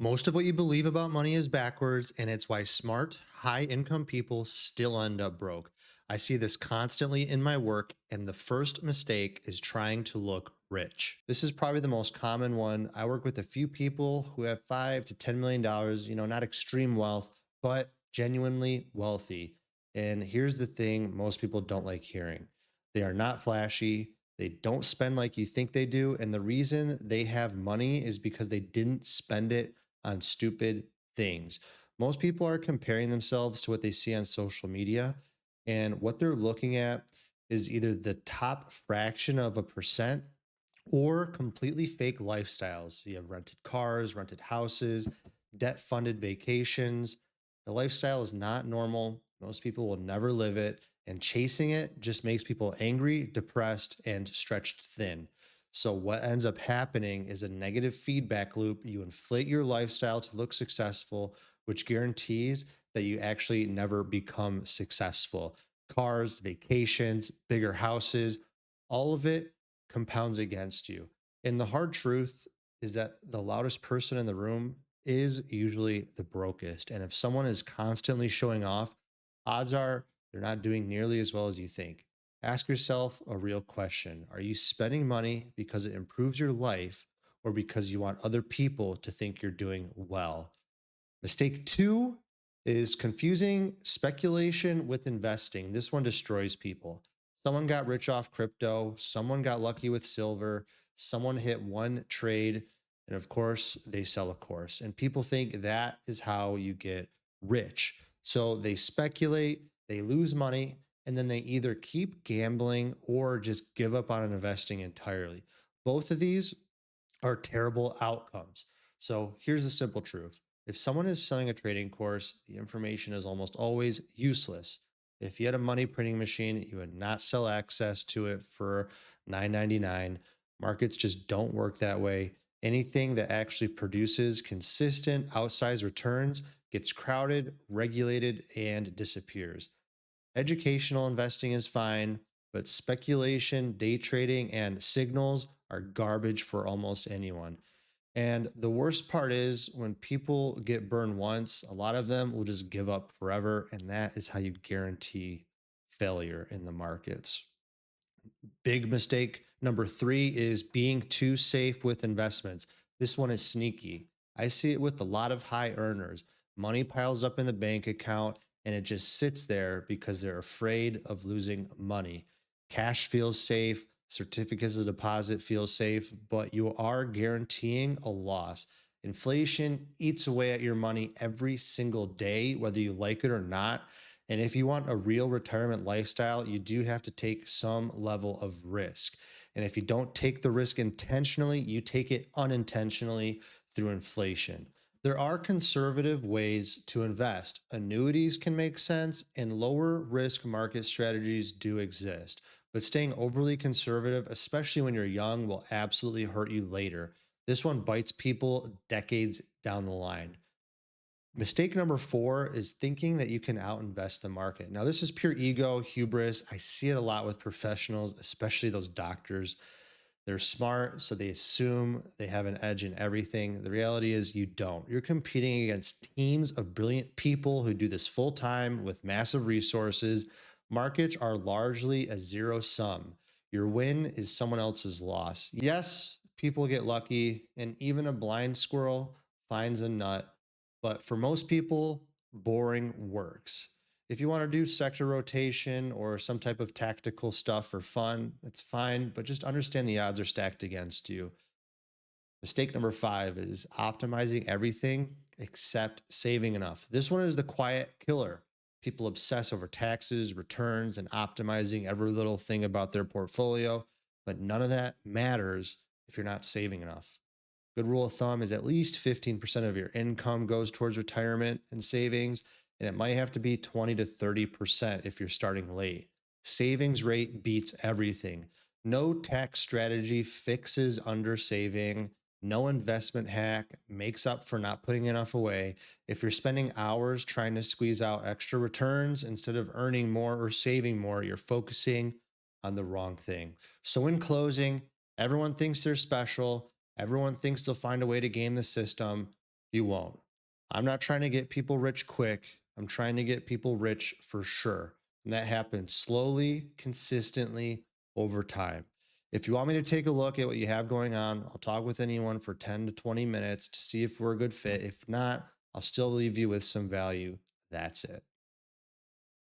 Most of what you believe about money is backwards, and it's why smart, high income people still end up broke. I see this constantly in my work, and the first mistake is trying to look rich. This is probably the most common one. I work with a few people who have $5 to $10 million, not extreme wealth, but genuinely wealthy. And here's the thing most people don't like hearing: they are not flashy. They don't spend like you think they do. And the reason they have money is because they didn't spend it on stupid things. Most people are comparing themselves to what they see on social media, and what they're looking at is either the top fraction of a percent or completely fake lifestyles. You have rented cars, rented houses, debt funded vacations. The lifestyle is not normal. Most people will never live it. And chasing it just makes people angry, depressed, and stretched thin. So, what ends up happening is a negative feedback loop. You inflate your lifestyle to look successful, which guarantees that you actually never become successful. Cars, vacations, bigger houses, all of it compounds against you. And the hard truth is that the loudest person in the room is usually the brokest. And if someone is constantly showing off, odds are they're not doing nearly as well as you think. Ask yourself a real question: are you spending money because it improves your life or because you want other people to think you're doing well? Mistake two is confusing speculation with investing. This one destroys people. Someone got rich off crypto, someone got lucky with silver, someone hit one trade, and of course, they sell a course. And people think that is how you get rich. So they speculate, they lose money, and then they either keep gambling or just give up on investing entirely. Both of these are terrible outcomes. So here's the simple truth: if someone is selling a trading course, the information is almost always useless. If you had a money printing machine, you would not sell access to it for $9.99. Markets just don't work that way. Anything that actually produces consistent outsized returns gets crowded, regulated, and disappears. Educational investing is fine, but speculation, day trading, and signals are garbage for almost anyone. And the worst part is when people get burned once, a lot of them will just give up forever. And that is how you guarantee failure in the markets. Big mistake number three is being too safe with investments. This one is sneaky. I see it with a lot of high earners. Money piles up in the bank account and it just sits there because they're afraid of losing money. Cash feels safe, certificates of deposit feel safe, but you are guaranteeing a loss. Inflation eats away at your money every single day, whether you like it or not. And if you want a real retirement lifestyle, you do have to take some level of risk. And if you don't take the risk intentionally, you take it unintentionally through inflation. There are conservative ways to invest. Annuities can make sense, and lower risk market strategies do exist. But staying overly conservative, especially when you're young, will absolutely hurt you later. This one bites people decades down the line. Mistake number four is thinking that you can outinvest the market. Now, this is pure ego, hubris. I see it a lot with professionals, especially those doctors. They're smart, so they assume they have an edge in everything. The reality is, you don't. You're competing against teams of brilliant people who do this full time with massive resources. Markets are largely a zero sum. Your win is someone else's loss. Yes, people get lucky, and even a blind squirrel finds a nut, but for most people, boring works. If you want to do sector rotation or some type of tactical stuff for fun, that's fine, but just understand the odds are stacked against you. Mistake number five is optimizing everything except saving enough. This one is the quiet killer. People obsess over taxes, returns, and optimizing every little thing about their portfolio, but none of that matters if you're not saving enough. Good rule of thumb is at least 15% of your income goes towards retirement and savings, and it might have to be 20 to 30% if you're starting late. Savings rate beats everything. No tax strategy fixes under saving. No investment hack makes up for not putting enough away. If you're spending hours trying to squeeze out extra returns instead of earning more or saving more, you're focusing on the wrong thing. So, in closing, everyone thinks they're special. Everyone thinks they'll find a way to game the system. You won't. I'm not trying to get people rich quick. I'm trying to get people rich for sure. And that happens slowly, consistently over time. If you want me to take a look at what you have going on, I'll talk with anyone for 10 to 20 minutes to see if we're a good fit. If not, I'll still leave you with some value. That's it.